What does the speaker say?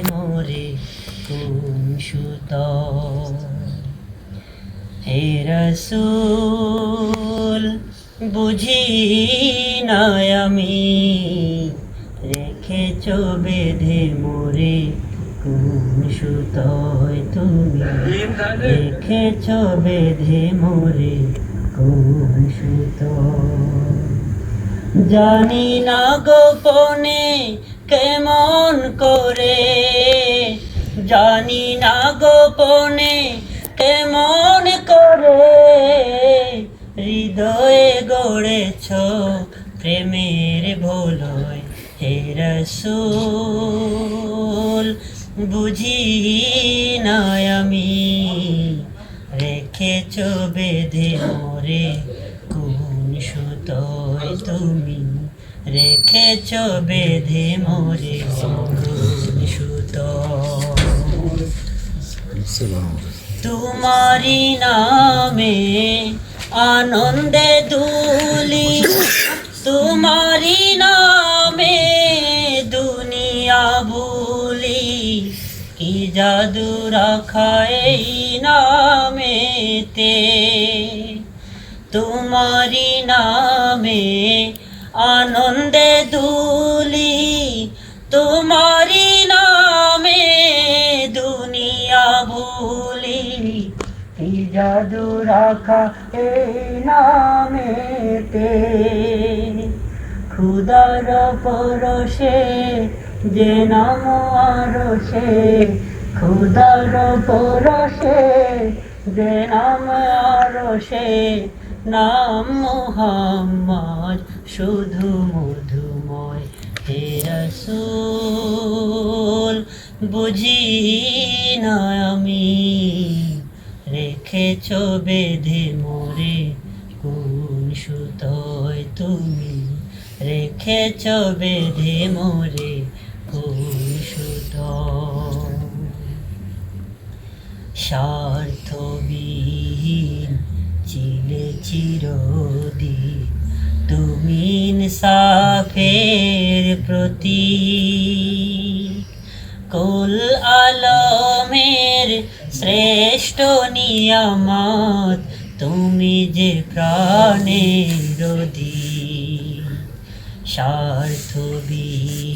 মোরে কোন সুতোয়। হে রাসূল বুঝি না আমি, রেখেছ বেঁধে মোরে কোন সুতোয়। তুমি রেখেছ বেঁধে মোরে কোন সুতোয়। জানি না গোপনে কেমন করে, জানি না গোপনে কেমন করে হৃদয়ে গড়েছ প্রেমের ভোলয়। হে রাসূল বুঝি না আমি, রেখেছ বেঁধে মোরে কোন সুতোয়। তুমি রেখেছ বেঁধে মোরে কোন সুতোয়। তোমারি নামে আনন্দে দুলি, তোমারি নামে দুনিয়া ভুলি। কি জাদু রাখা এই নামেতে, তোমারি নামে আনন্দে দুলি, তোমারি নামে দুনিয়া ভুলি। কি জাদু রাখা এই নামেতে, খুদার পরশে যে নাম আরশে, খুদার পরশে যে নাম আরশে, নাম মুহাম্মদ শুধু মধুময়। হে রাসূল বুঝি না আমি, রেখেছ বেঁধে মোরে কোন সুতোয়। তুমি রেখেছ বেঁধে মোরে কোন সুতোয়। স্বার্থবিহীন ছিলে চিরদিন তুমি ইনসাফের প্রতীক, কুল আলমের শ্রেষ্ঠ নিয়ামত তুমি যে প্রাণের অধিক। স্বার্থবিহীন